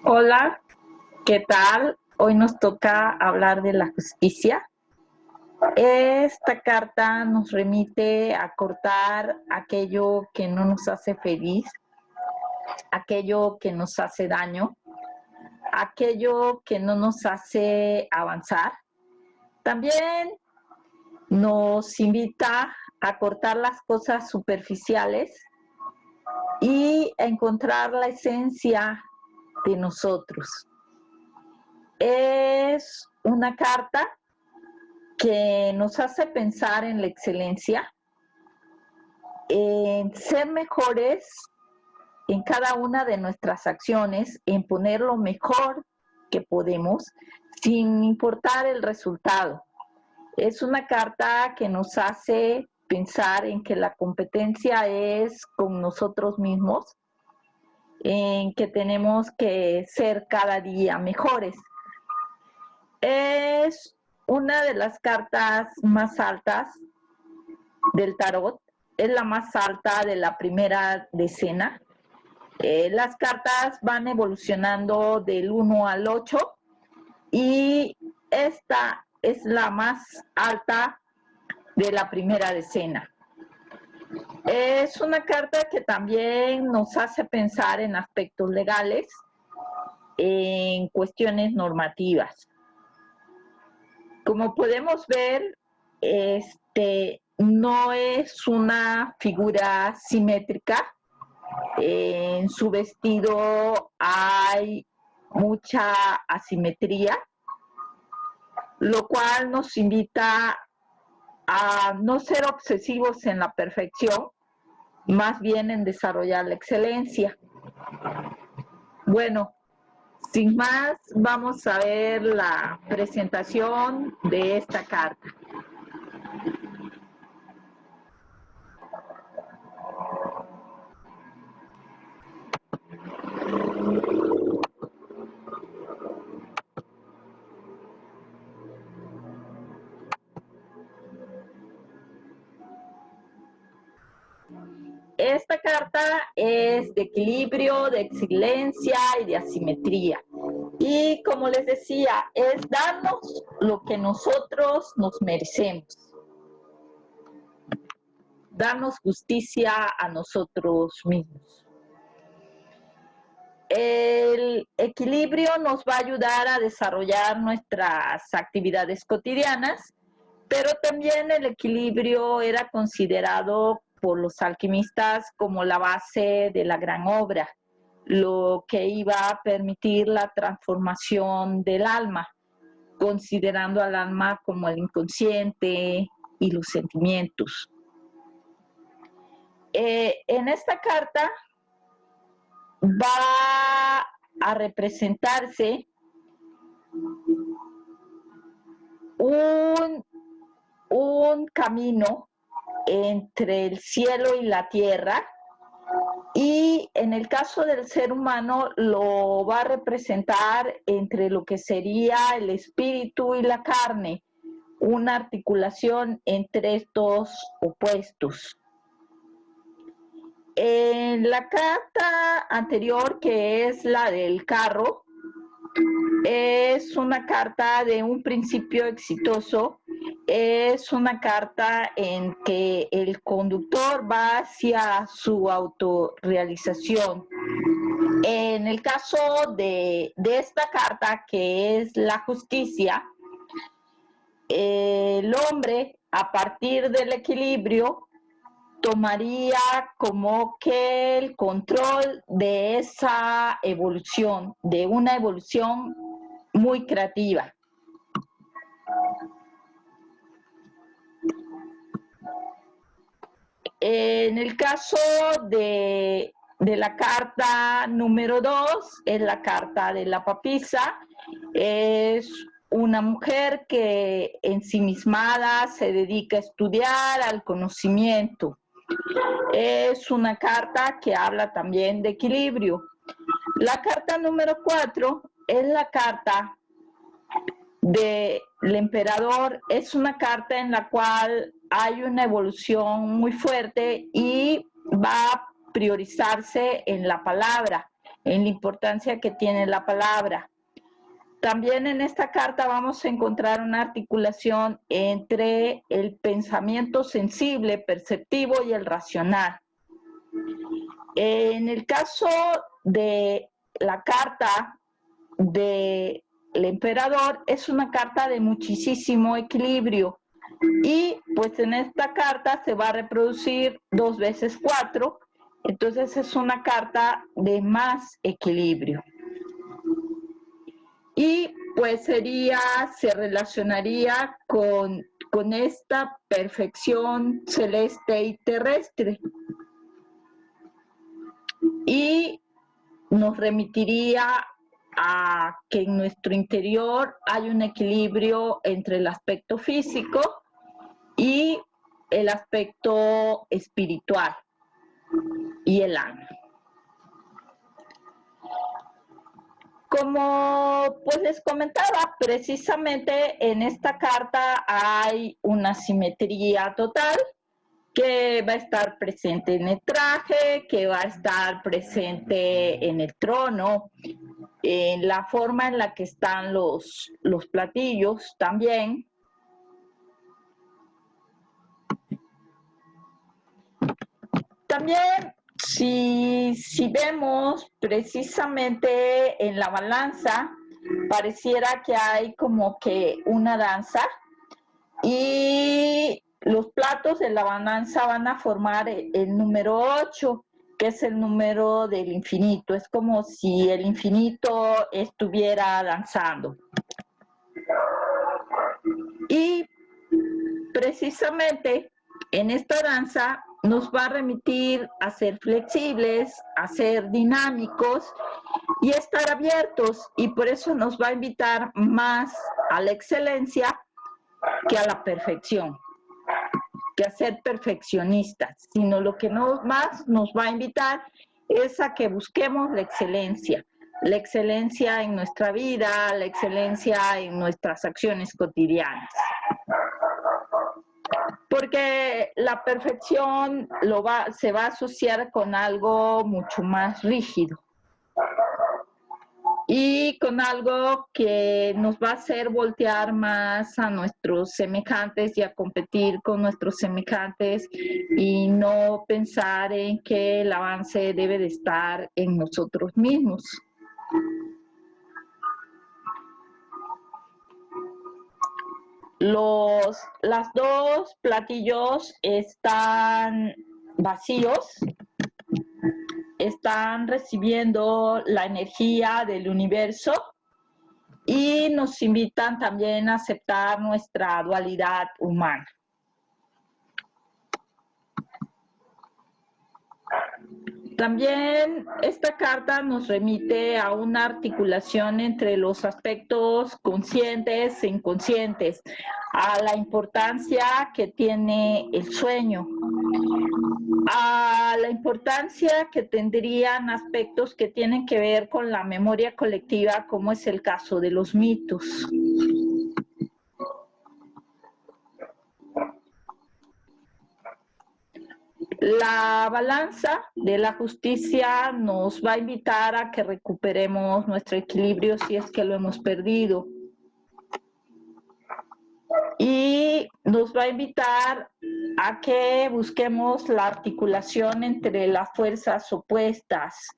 Hola, ¿qué tal? Hoy nos toca hablar de la justicia. Esta carta nos remite a cortar aquello que no nos hace feliz, aquello que nos hace daño, aquello que no nos hace avanzar. También nos invita a cortar las cosas superficiales y a encontrar la esencia de nosotros. Es una carta que nos hace pensar en la excelencia, en ser mejores en cada una de nuestras acciones, en poner lo mejor que podemos, sin importar el resultado. Es una carta que nos hace pensar en que la competencia es con nosotros mismos, en que tenemos que ser cada día mejores. Es una de las cartas más altas del tarot, es la más alta de la primera decena. Las cartas van evolucionando del 1 al 8 y esta es la más alta de la primera decena. Es una carta que también nos hace pensar en aspectos legales, en cuestiones normativas. Como podemos ver, no es una figura simétrica. En su vestido hay mucha asimetría, lo cual nos invita a no ser obsesivos en la perfección, más bien en desarrollar la excelencia. Bueno, sin más, vamos a ver la presentación de esta carta. Esta carta es de equilibrio, de excelencia y de asimetría. Y como les decía, es darnos lo que nosotros nos merecemos. Darnos justicia a nosotros mismos. El equilibrio nos va a ayudar a desarrollar nuestras actividades cotidianas, pero también el equilibrio era considerado por los alquimistas como la base de la gran obra, lo que iba a permitir la transformación del alma, considerando al alma como el inconsciente y los sentimientos. En esta carta va a representarse un camino entre el cielo y la tierra, y en el caso del ser humano lo va a representar entre lo que sería el espíritu y la carne, una articulación entre estos opuestos. En la carta anterior, que es la del carro, es una carta de un principio exitoso, es una carta en que el conductor va hacia su autorrealización. En el caso de esta carta, que es la justicia, el hombre, a partir del equilibrio, tomaría como que el control de esa evolución, de una evolución muy creativa. En el caso de la carta número 2, es la carta de la papisa, es una mujer que ensimismada se dedica a estudiar, al conocimiento. Es una carta que habla también de equilibrio. La carta número 4 es la carta del emperador. Es una carta en la cual hay una evolución muy fuerte y va a priorizarse en la palabra. en la importancia que tiene la palabra. También en esta carta vamos a encontrar una articulación entre el pensamiento sensible, perceptivo y el racional. En el caso de la carta del emperador, es una carta de muchísimo equilibrio. Y pues en esta carta se va a reproducir 2 veces 4, entonces es una carta de más equilibrio. Y pues se relacionaría con esta perfección celeste y terrestre. Y nos remitiría a que en nuestro interior hay un equilibrio entre el aspecto físico y el aspecto espiritual y el alma. Como pues les comentaba, precisamente en esta carta hay una simetría total que va a estar presente en el traje, que va a estar presente en el trono, en la forma en la que están los platillos también. También, si vemos precisamente en la balanza, pareciera que hay como que una danza y los platos de la balanza van a formar el número 8, que es el número del infinito. Es como si el infinito estuviera danzando. Y precisamente en esta danza nos va a remitir a ser flexibles, a ser dinámicos y estar abiertos, y por eso nos va a invitar más a la excelencia que a la perfección, que a ser perfeccionistas, sino lo que más nos va a invitar es a que busquemos la excelencia en nuestra vida, la excelencia en nuestras acciones cotidianas. Porque la perfección se va a asociar con algo mucho más rígido y con algo que nos va a hacer voltear más a nuestros semejantes y a competir con nuestros semejantes y no pensar en que el avance debe de estar en nosotros mismos. Las dos platillos están vacíos, están recibiendo la energía del universo y nos invitan también a aceptar nuestra dualidad humana. También esta carta nos remite a una articulación entre los aspectos conscientes e inconscientes, a la importancia que tiene el sueño, a la importancia que tendrían aspectos que tienen que ver con la memoria colectiva, como es el caso de los mitos. La balanza de la justicia nos va a invitar a que recuperemos nuestro equilibrio si es que lo hemos perdido. Y nos va a invitar a que busquemos la articulación entre las fuerzas opuestas.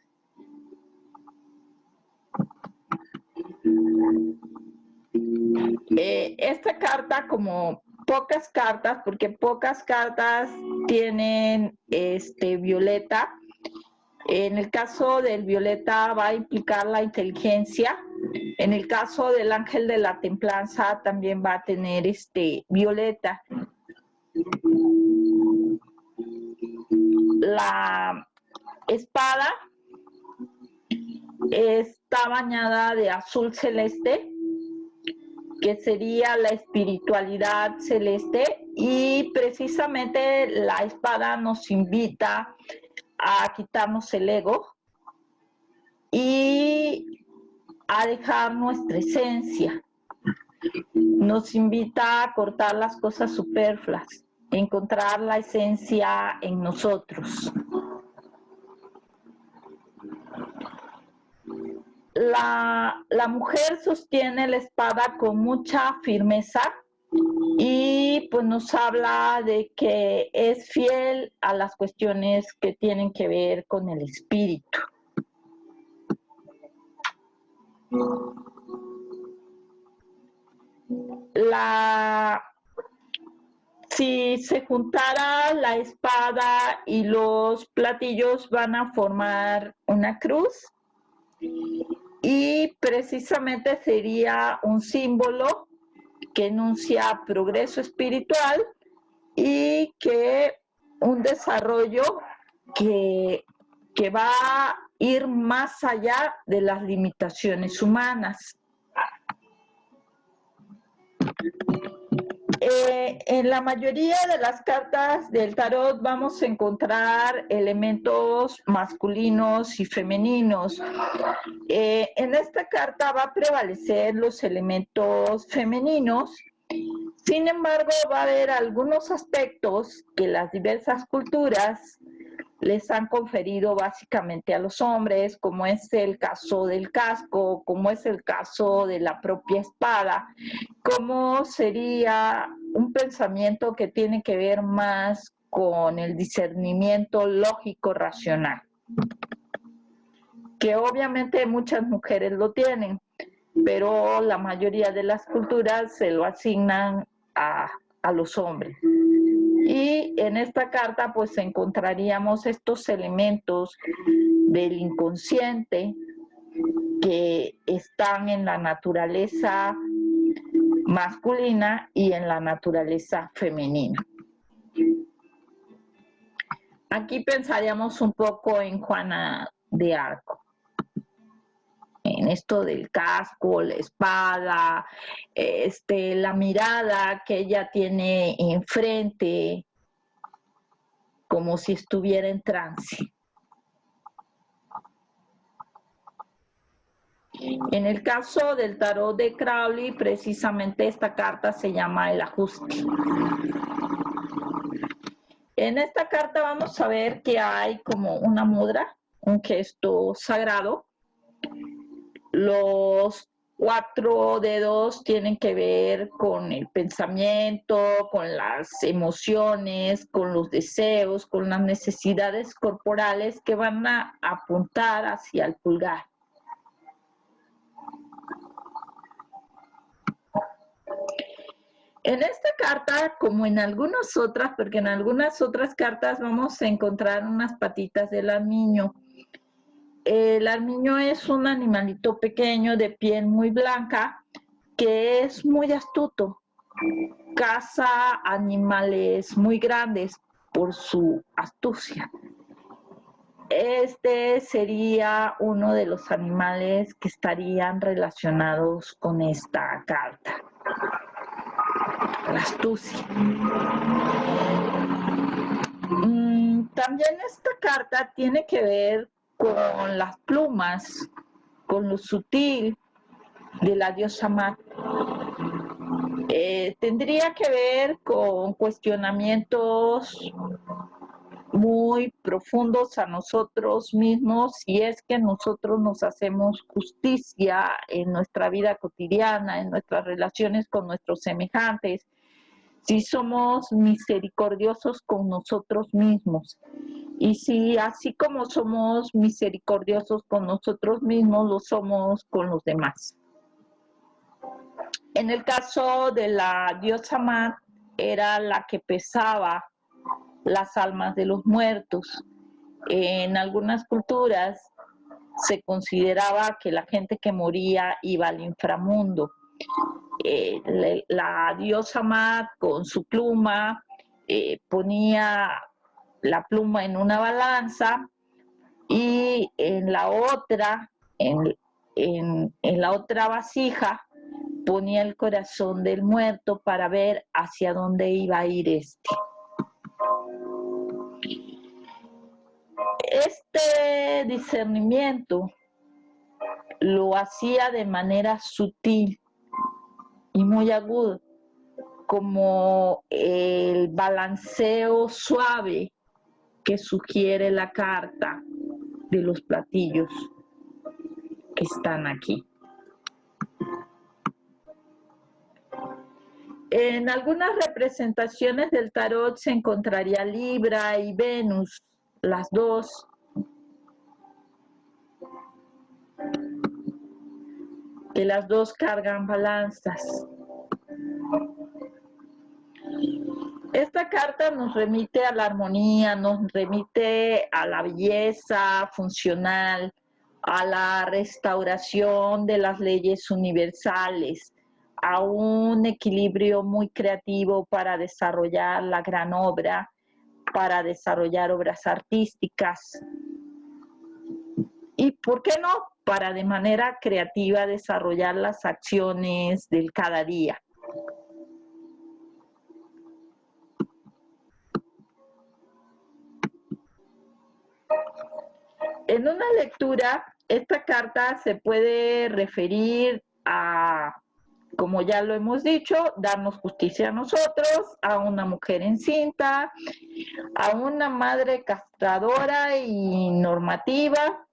Esta carta, como pocas cartas, porque pocas cartas tienen violeta. En el caso del violeta va a implicar la inteligencia. En el caso del ángel de la templanza también va a tener violeta. La espada está bañada de azul celeste, que sería la espiritualidad celeste, y precisamente la espada nos invita a quitarnos el ego y a dejar nuestra esencia. Nos invita a cortar las cosas superfluas, encontrar la esencia en nosotros. la mujer sostiene la espada con mucha firmeza y pues nos habla de que es fiel a las cuestiones que tienen que ver con el espíritu. Si se juntara la espada y los platillos van a formar una cruz y precisamente sería un símbolo que enuncia progreso espiritual y que un desarrollo que va a ir más allá de las limitaciones humanas. En la mayoría de las cartas del tarot vamos a encontrar elementos masculinos y femeninos. En esta carta va a prevalecer los elementos femeninos. Sin embargo, va a haber algunos aspectos que las diversas culturas les han conferido básicamente a los hombres, como es el caso del casco, como es el caso de la propia espada, como sería un pensamiento que tiene que ver más con el discernimiento lógico racional, que obviamente muchas mujeres lo tienen, pero la mayoría de las culturas se lo asignan a los hombres. Y en esta carta pues encontraríamos estos elementos del inconsciente que están en la naturaleza masculina y en la naturaleza femenina. Aquí pensaríamos un poco en Juana de Arco, en esto del casco, la espada, la mirada que ella tiene enfrente, como si estuviera en trance. En el caso del tarot de Crowley, precisamente esta carta se llama el ajuste. En esta carta vamos a ver que hay como una mudra, un gesto sagrado. Los 4 dedos tienen que ver con el pensamiento, con las emociones, con los deseos, con las necesidades corporales que van a apuntar hacia el pulgar. En esta carta, como en algunas otras, porque en algunas otras cartas vamos a encontrar unas patitas del armiño. El armiño es un animalito pequeño de piel muy blanca que es muy astuto. Caza animales muy grandes por su astucia. Este sería uno de los animales que estarían relacionados con esta carta. La astucia. También esta carta tiene que ver con las plumas, con lo sutil de la diosa Mat. Tendría que ver con cuestionamientos muy profundos a nosotros mismos, si es que nosotros nos hacemos justicia en nuestra vida cotidiana, en nuestras relaciones con nuestros semejantes, si somos misericordiosos con nosotros mismos. Y si así como somos misericordiosos con nosotros mismos, lo somos con los demás. En el caso de la diosa Mat, era la que pesaba las almas de los muertos. En algunas culturas se consideraba que la gente que moría iba al inframundo. La diosa Mat con su pluma ponía la pluma en una balanza y en la otra, en la otra vasija, ponía el corazón del muerto para ver hacia dónde iba a ir este. Este discernimiento lo hacía de manera sutil y muy agudo, como el balanceo suave que sugiere la carta de los platillos. que están aquí. En algunas representaciones del tarot se encontraría Libra y Venus, las dos. Que las dos cargan balanzas. Esta carta nos remite a la armonía, nos remite a la belleza funcional, a la restauración de las leyes universales, a un equilibrio muy creativo para desarrollar la gran obra, para desarrollar obras artísticas. Y, ¿por qué no?, para de manera creativa desarrollar las acciones del cada día. En una lectura, esta carta se puede referir a, como ya lo hemos dicho, darnos justicia a nosotros, a una mujer encinta, a una madre castradora y normativa.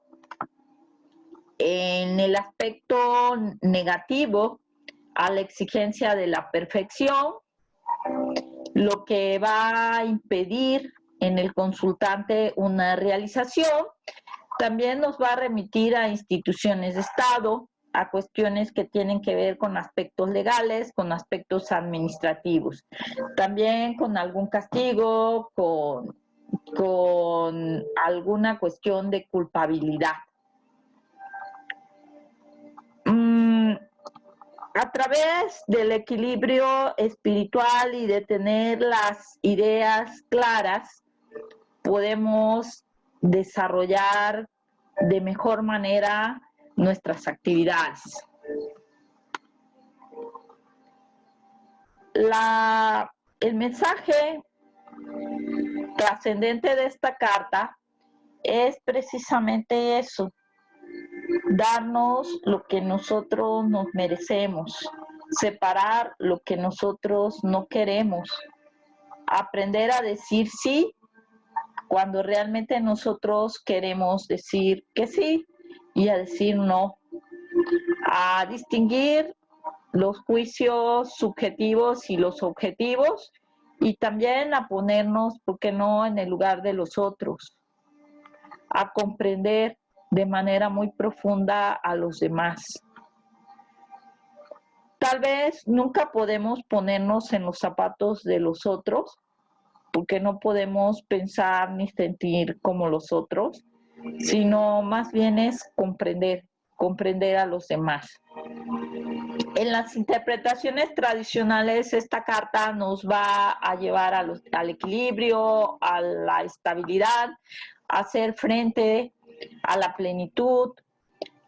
En el aspecto negativo, a la exigencia de la perfección, lo que va a impedir en el consultante una realización. También nos va a remitir a instituciones de Estado, a cuestiones que tienen que ver con aspectos legales, con aspectos administrativos. También con algún castigo, con alguna cuestión de culpabilidad. A través del equilibrio espiritual y de tener las ideas claras, podemos desarrollar de mejor manera nuestras actividades. El mensaje trascendente de esta carta es precisamente eso: darnos lo que nosotros nos merecemos, separar lo que nosotros no queremos, aprender a decir sí cuando realmente nosotros queremos decir que sí y a decir no, a distinguir los juicios subjetivos y los objetivos, y también a ponernos, ¿por qué no?, en el lugar de los otros, a comprender de manera muy profunda a los demás. Tal vez nunca podemos ponernos en los zapatos de los otros, porque no podemos pensar ni sentir como los otros, sino más bien es comprender a los demás. En las interpretaciones tradicionales, esta carta nos va a llevar al equilibrio, a la estabilidad, a hacer frente a la plenitud,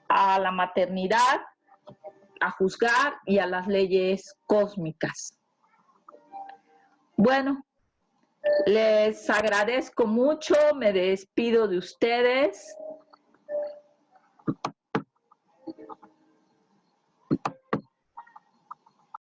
a la maternidad, a juzgar y a las leyes cósmicas. Bueno, les agradezco mucho, me despido de ustedes.